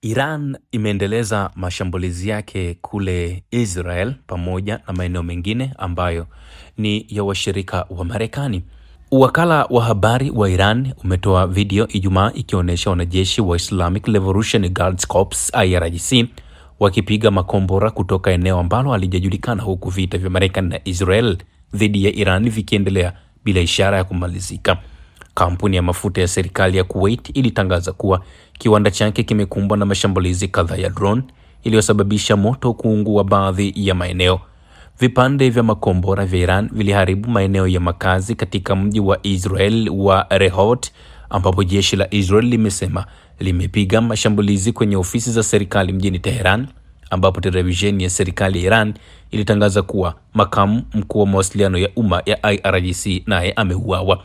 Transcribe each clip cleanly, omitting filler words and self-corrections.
Iran imeendeleza mashambulizi yake kule Israel pamoja na maeneo mengine ambayo ni ya washirika wa Marekani. Wakala wa habari wa Iran umetoa video Ijumaa ikionyesha wanajeshi wa Islamic Revolutionary Guards Corps IRGC wakipiga makombora kutoka eneo ambalo halijajulikana, huku vita vya Marekani na Israel dhidi ya Iran vikiendelea bila ishara ya kumalizika. Kampuni ya mafuta ya serikali ya Kuwait ilitangaza kuwa kiwanda chake kimekumbwa na mashambulizi kadhaa ya drone iliyosababisha moto kuungua baadhi ya maeneo. Vipande vya makombora vya Iran viliharibu maeneo ya makazi katika mji wa Israel wa Rehoboth, ambapo jeshi la Israel limesema limepiga mashambulizi kwenye ofisi za serikali mjini Tehran, ambapo televisheni ya serikali ya Iran ilitangaza kuwa makamu mkuu wa mawasiliano ya umma ya IRGC naye ameuawa.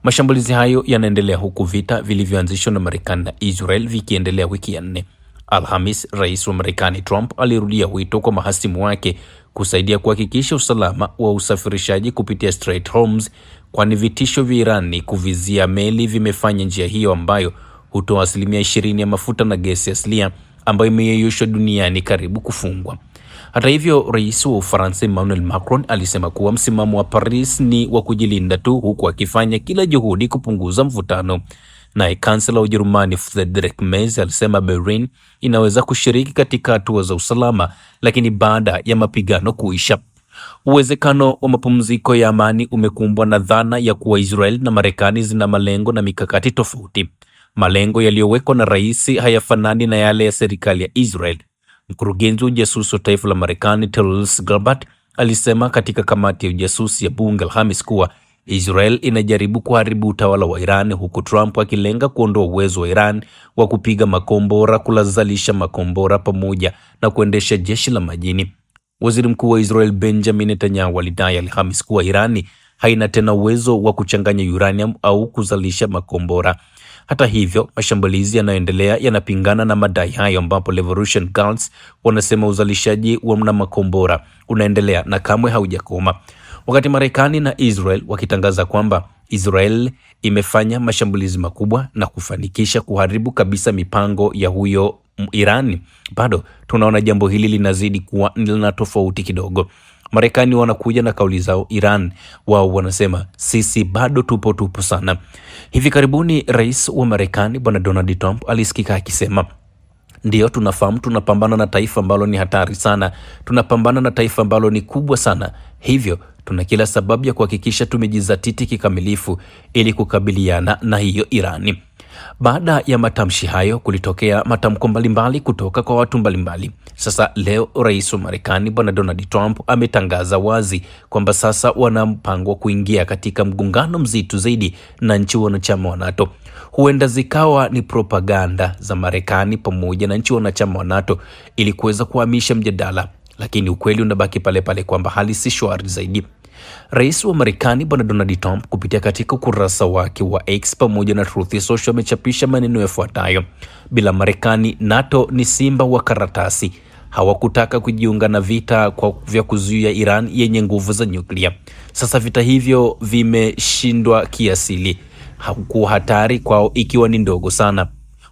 Mashambulizi hayo yanaendelea huku vita vilivyoanzishwa na Marekani na Israel vikiendelea wiki ya 4. Alhamis, Rais wa Marekani Trump alirudia wito kwa mahasimu wake kusaidia kuhakikisha usalama wa usafirishaji kupitia Strait Hormuz, kwani vitisho vya Iran kuvizia meli vimefanya njia hiyo ambayo hutoa 20% ya mafuta na gesi asilia ambayo imeyeyushwa duniani karibu kufungwa. Hata hivyo, Rais wa Ufaransa Emmanuel Macron alisema kuwa msimamo wa Paris ni wa kujilinda tu, huku akifanya kila juhudi kupunguza mvutano. Naye kansela wa Ujerumani Friedrich Merz alisema Berlin inaweza kushiriki katika hatua za usalama, lakini baada ya mapigano kuisha. Uwezekano wa mapumziko ya amani umekumbwa na dhana ya kuwa Israel na Marekani zina malengo na mikakati tofauti. Malengo yaliyowekwa na rais hayafanani na yale ya serikali ya Israel. Mkurugenzi wa ujasusi wa taifa la Marekani Tulsi Gabbard alisema katika kamati ya ujasusi ya bunge Alhamis kuwa Israel inajaribu kuharibu utawala wa Iran, huku Trump akilenga kuondoa uwezo wa Iran wa kupiga makombora, kulazalisha makombora pamoja na kuendesha jeshi la majini. Waziri Mkuu wa Israel Benjamin Netanyahu alidai Alhamis kuwa Irani haina tena uwezo wa kuchanganya uranium au kuzalisha makombora. Hata hivyo, mashambulizi yanayoendelea yanapingana na madai hayo, ambapo Revolution Guards wanasema uzalishaji wa makombora unaendelea na kamwe haujakoma. Wakati Marekani na Israel wakitangaza kwamba Israel imefanya mashambulizi makubwa na kufanikisha kuharibu kabisa mipango ya huyo Irani, bado tunaona jambo hili linazidi kuwa na tofauti kidogo. Marekani wanakuja na kauli zao, Iran wao wanasema sisi bado tupo sana. Hivi karibuni Rais wa Marekani Bwana Donald Trump alisikika akisema, ndio tunafahamu tunapambana na taifa ambalo ni hatari sana, tunapambana na taifa ambalo ni kubwa sana, hivyo tuna kila sababu ya kuhakikisha tumejizatiti kikamilifu ili kukabiliana na hiyo Irani. Baada ya matamshi hayo kulitokea matamko mbalimbali kutoka kwa watu mbalimbali. Sasa leo Rais wa Marekani Bwana Donald Trump ametangaza wazi kwamba sasa wana mpango wa kuingia katika mgongano mzito zaidi na nchi wanachama wa NATO. Huenda zikawa ni propaganda za Marekani pamoja na nchi wanachama wa NATO ili kuweza kuhamisha mjadala, lakini ukweli unabaki pale pale kwamba hali si shwari zaidi. Rais wa Marekani Bwana Donald Trump kupitia katika ukurasa wake wa X pamoja na Truth Social amechapisha maneno yafuatayo: bila Marekani, NATO ni simba wa karatasi. Hawakutaka kujiunga na vita vya kuzuia Iran yenye nguvu za nyuklia. Sasa vita hivyo vimeshindwa kiasili, hakuwa hatari kwao ikiwa ni ndogo sana.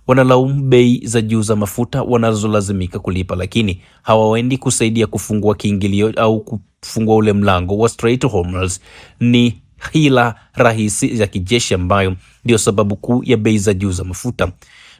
Wanalaumu bei za juu za mafuta wanazolazimika kulipa, lakini hawaendi kusaidia kufungua kiingilio au kufungua ule mlango wa Strait Hormuz. Ni hila rahisi ya kijeshi ambayo ndio sababu kuu ya bei za juu za mafuta.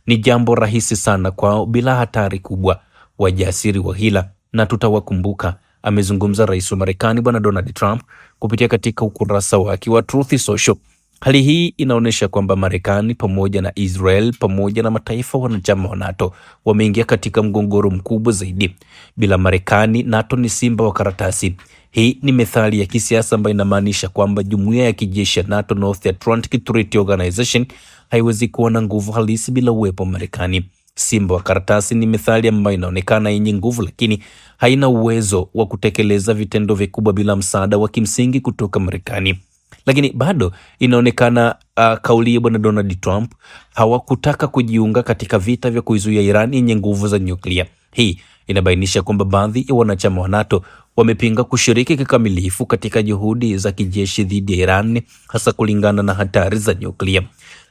Ni jambo rahisi sana kwao bila hatari kubwa. Wajasiri wa hila na tutawakumbuka, amezungumza Rais wa Marekani Bwana Donald Trump kupitia katika ukurasa wake wa Truth Social. Hali hii inaonyesha kwamba Marekani pamoja na Israel pamoja na mataifa wanachama wa NATO wameingia katika mgogoro mkubwa zaidi. Bila Marekani, NATO ni simba wa karatasi. Hii ni methali ya kisiasa ambayo inamaanisha kwamba jumuiya ya kijeshi ya NATO, North Atlantic Treaty Organization, haiwezi kuwa na nguvu halisi bila uwepo wa Marekani. Simba wa karatasi ni methali ambayo inaonekana yenye nguvu, lakini haina uwezo wa kutekeleza vitendo vikubwa bila msaada wa kimsingi kutoka Marekani. Lakini bado inaonekana kauli ya Bwana Donald Trump hawakutaka kujiunga katika vita vya kuizuia Iran yenye nguvu za nyuklia. Hii inabainisha kwamba baadhi ya wanachama wa NATO wamepinga kushiriki kikamilifu katika juhudi za kijeshi dhidi ya Iran, hasa kulingana na hatari za nyuklia.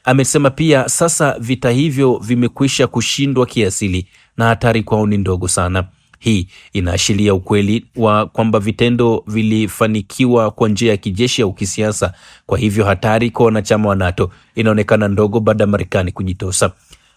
Amesema pia sasa vita hivyo vimekwisha kushindwa kiasili na hatari kwao ni ndogo sana. Hii inaashiria ukweli wa kwamba vitendo vilifanikiwa kwa njia ya kijeshi au kisiasa. Kwa hivyo hatari kwa wanachama wa NATO inaonekana ndogo baada ya Marekani kujitosa.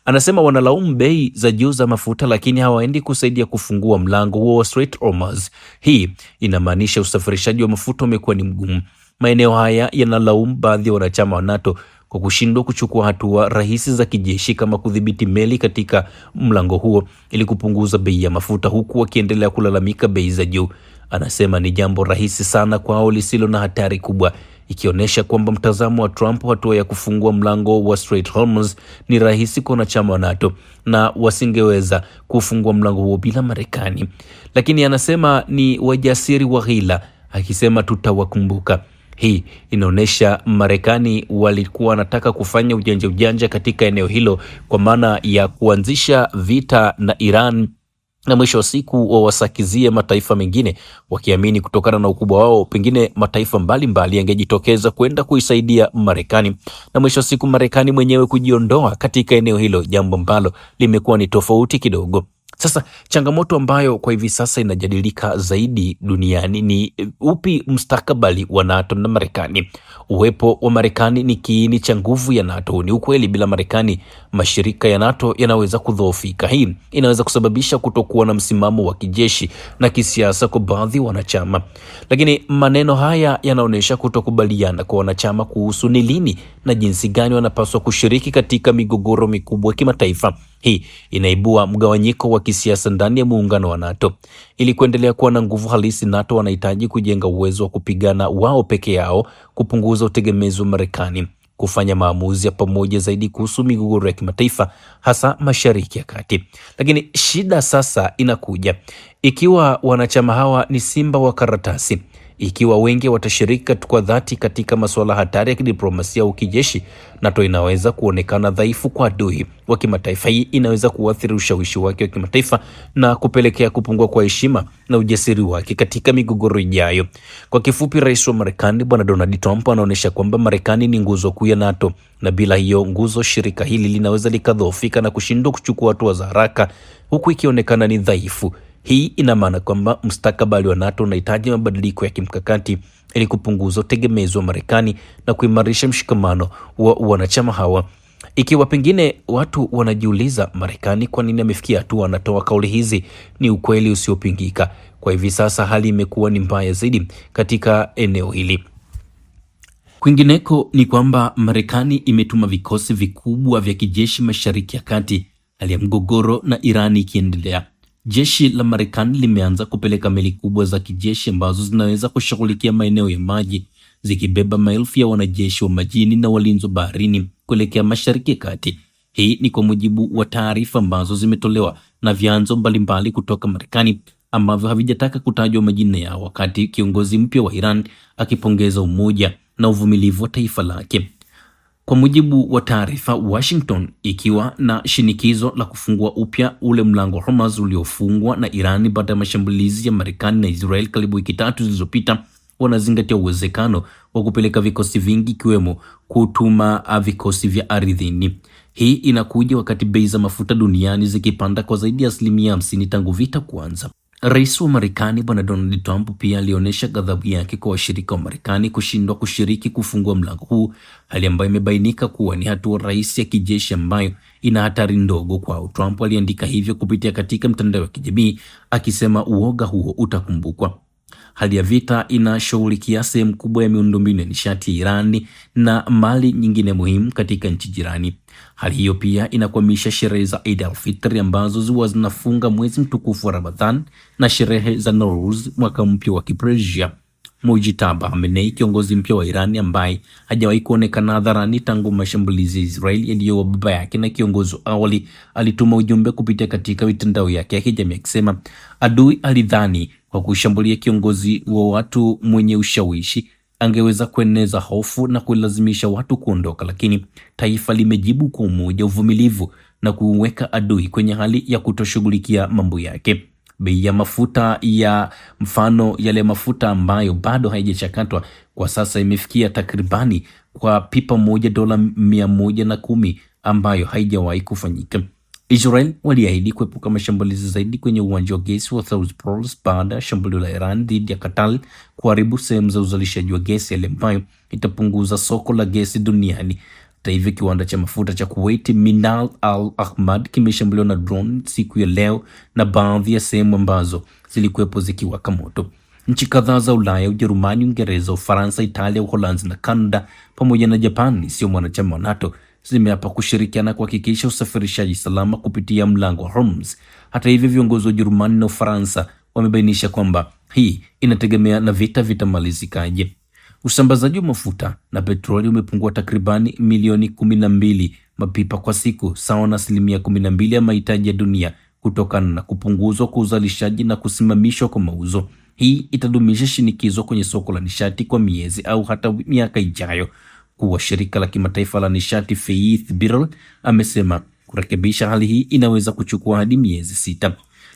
Anasema wanalaumu bei za juu za mafuta, lakini hawaendi kusaidia kufungua mlango huo wa Strait Hormuz. Hii inamaanisha usafirishaji wa mafuta umekuwa ni mgumu. Maeneo haya yanalaumu baadhi ya wanachama wa NATO kwa kushindwa kuchukua hatua rahisi za kijeshi kama kudhibiti meli katika mlango huo ili kupunguza bei ya mafuta, huku wakiendelea kulalamika bei za juu. Anasema ni jambo rahisi sana kwao lisilo na hatari kubwa, ikionyesha kwamba mtazamo wa Trump, hatua ya kufungua mlango wa Strait Hormuz ni rahisi kwa wanachama wa NATO na wasingeweza kufungua mlango huo bila Marekani. Lakini anasema ni wajasiri wa hila, akisema tutawakumbuka. Hii inaonyesha Marekani walikuwa wanataka kufanya ujanja katika eneo hilo kwa maana ya kuanzisha vita na Iran na mwisho wa siku wawasakizie mataifa mengine, wakiamini kutokana na ukubwa wao pengine mataifa mbalimbali yangejitokeza kwenda kuisaidia Marekani, na mwisho wa siku Marekani mwenyewe kujiondoa katika eneo hilo, jambo ambalo limekuwa ni tofauti kidogo. Sasa changamoto ambayo kwa hivi sasa inajadilika zaidi duniani ni upi mustakabali wa NATO na Marekani. Uwepo wa Marekani ni kiini cha nguvu ya NATO. Ni ukweli bila Marekani mashirika ya NATO yanaweza kudhoofika. Hii inaweza kusababisha kutokuwa na msimamo wa kijeshi na kisiasa kwa baadhi ya wanachama. Lakini maneno haya yanaonyesha kutokubaliana kwa wanachama kuhusu ni lini na jinsi gani wanapaswa kushiriki katika migogoro mikubwa ya kimataifa. Hii inaibua mgawanyiko wa kisiasa ndani ya muungano wa NATO. Ili kuendelea kuwa na nguvu halisi, NATO wanahitaji kujenga uwezo wa kupigana wao peke yao, kupunguza utegemezi wa Marekani, kufanya maamuzi ya pamoja zaidi kuhusu migogoro ya kimataifa, hasa Mashariki ya Kati. Lakini shida sasa inakuja ikiwa wanachama hawa ni simba wa karatasi. Ikiwa wengi watashiriki kwa dhati katika masuala hatari ya kidiplomasia au kijeshi, NATO inaweza kuonekana dhaifu kwa adui wa kimataifa. Hii inaweza kuathiri ushawishi wake wa kimataifa na kupelekea kupungua kwa heshima na ujasiri wake katika migogoro ijayo. Kwa kifupi, rais wa Marekani Bwana Donald Trump anaonyesha kwamba Marekani ni nguzo kuu ya NATO, na bila hiyo nguzo shirika hili linaweza likadhoofika na kushindwa kuchukua hatua za haraka, huku ikionekana ni dhaifu. Hii ina maana kwamba mustakabali wa NATO unahitaji mabadiliko ya kimkakati ili kupunguza utegemezi wa Marekani na kuimarisha mshikamano wa wanachama hawa. Ikiwa pengine watu wanajiuliza Marekani kwa nini amefikia hatua anatoa kauli hizi, ni ukweli usiopingika. Kwa hivi sasa hali imekuwa ni mbaya zaidi katika eneo hili. Kwingineko ni kwamba Marekani imetuma vikosi vikubwa vya kijeshi Mashariki ya Kati, hali ya mgogoro na Irani ikiendelea. Jeshi la Marekani limeanza kupeleka meli kubwa za kijeshi ambazo zinaweza kushughulikia maeneo ya maji, zikibeba maelfu ya wanajeshi wa majini na walinzi wa baharini kuelekea Mashariki ya Kati. Hii ni kwa mujibu wa taarifa ambazo zimetolewa na vyanzo mbalimbali kutoka Marekani ambavyo havijataka kutajwa majina yao, wakati kiongozi mpya wa Iran akipongeza umoja na uvumilivu wa taifa lake. Kwa mujibu wa taarifa, Washington ikiwa na shinikizo la kufungua upya ule mlango wa Hormuz uliofungwa na Iran baada ya mashambulizi ya Marekani na Israel karibu wiki 3 zilizopita, wanazingatia uwezekano wa kupeleka vikosi vingi, ikiwemo kutuma vikosi vya ardhini. Hii inakuja wakati bei za mafuta duniani zikipanda kwa zaidi ya 50% tangu vita kuanza. Rais wa Marekani Bwana Donald Trump pia alionyesha ghadhabu yake kwa washirika wa Marekani kushindwa kushiriki kufungua mlango huu, hali ambayo imebainika kuwa ni hatua rahisi ya kijeshi ambayo ina hatari ndogo kwao. Trump aliandika hivyo kupitia katika mtandao wa kijamii, akisema uoga huo utakumbukwa. Hali ya vita inashughulikia sehemu kubwa ya miundombinu ya nishati ya Irani na mali nyingine muhimu katika nchi jirani. Hali hiyo pia inakwamisha sherehe za Eid al-Fitr ambazo ziwa zinafunga mwezi mtukufu wa Ramadhan na sherehe za Nowruz, mwaka mpya wa Kipersia. Mujtaba Khamenei, kiongozi mpya wa Irani ambaye hajawahi kuonekana hadharani tangu mashambulizi ya Israeli yaliyoua baba yake na kiongozi awali, alituma ujumbe kupitia katika mitandao yake ya kijamii akisema adui alidhani kwa kushambulia kiongozi wa watu mwenye ushawishi angeweza kueneza hofu na kulazimisha watu kuondoka, lakini taifa limejibu kwa umoja, uvumilivu na kuweka adui kwenye hali ya kutoshughulikia mambo yake. Bei ya mafuta ya mfano yale mafuta ambayo bado haijachakatwa kwa sasa imefikia takribani kwa pipa moja $110 ambayo haijawahi kufanyika. Israel waliahidi kuepuka mashambulizi zaidi kwenye uwanja wa gesi wa South baada ya shambulio la Iran dhidi ya Qatar kuharibu sehemu za uzalishaji wa gesi, yale ambayo itapunguza soko la gesi duniani. Hata hivyo, kiwanda cha mafuta cha Kuwait Minal Al Ahmad kimeshambuliwa na drone siku ya leo na baadhi ya sehemu ambazo zilikuwepo zikiwaka moto. Nchi kadhaa za Ulaya, Ujerumani, Uingereza, Ufaransa, Italia, Uholanzi na Canada pamoja na Japan sio mwanachama wa NATO zimeapa kushirikiana kuhakikisha usafirishaji salama kupitia mlango wa Hormuz. Hata hivyo, viongozi wa Ujerumani na Ufaransa wamebainisha kwamba hii inategemea na vita vitamalizikaje. Usambazaji wa mafuta na petroli umepungua takribani milioni 12 mapipa kwa siku, sawa na 12% ya mahitaji ya dunia, kutokana na kupunguzwa kwa uzalishaji na kusimamishwa kwa mauzo. Hii itadumisha shinikizo kwenye soko la nishati kwa miezi au hata miaka ijayo. Kuwa shirika la kimataifa la nishati Faith Birol amesema kurekebisha hali hii inaweza kuchukua hadi miezi 6.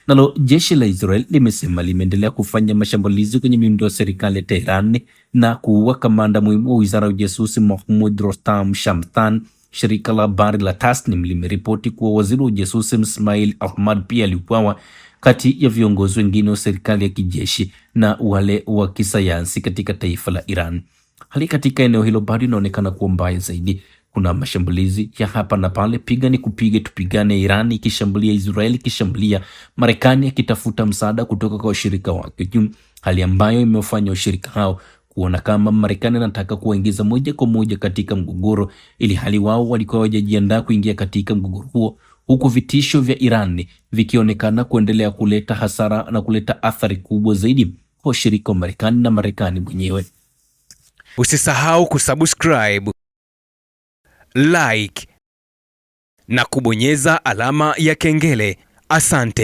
Nalo jeshi la Israel limesema limeendelea kufanya mashambulizi kwenye miundo ya serikali ya Tehran na kuua kamanda muhimu wa wizara ya ujasusi Mahmoud Rostam Shamtan. Shirika la habari la Tasnim limeripoti kuwa waziri wa ujasusi Ismail Ahmad pia aliuawa, kati ya viongozi wengine wa serikali ya kijeshi na wale wa kisayansi katika taifa la Iran. Hali katika eneo hilo bado inaonekana kuwa mbaya zaidi. Kuna mashambulizi ya hapa na pale, piga ni kupige tupigane, Iran ikishambulia Israeli, ikishambulia Marekani akitafuta msaada kutoka kwa washirika wake, hali ambayo imefanya washirika hao kuona kama Marekani anataka kuwaingiza moja kwa moja katika mgogoro, ili hali wao walikuwa wajajiandaa kuingia katika mgogoro huo, huku vitisho vya Iran vikionekana kuendelea kuleta hasara na kuleta athari kubwa zaidi kwa washirika wa Marekani na Marekani mwenyewe. Usisahau kusubscribe, like na kubonyeza alama ya kengele. Asante.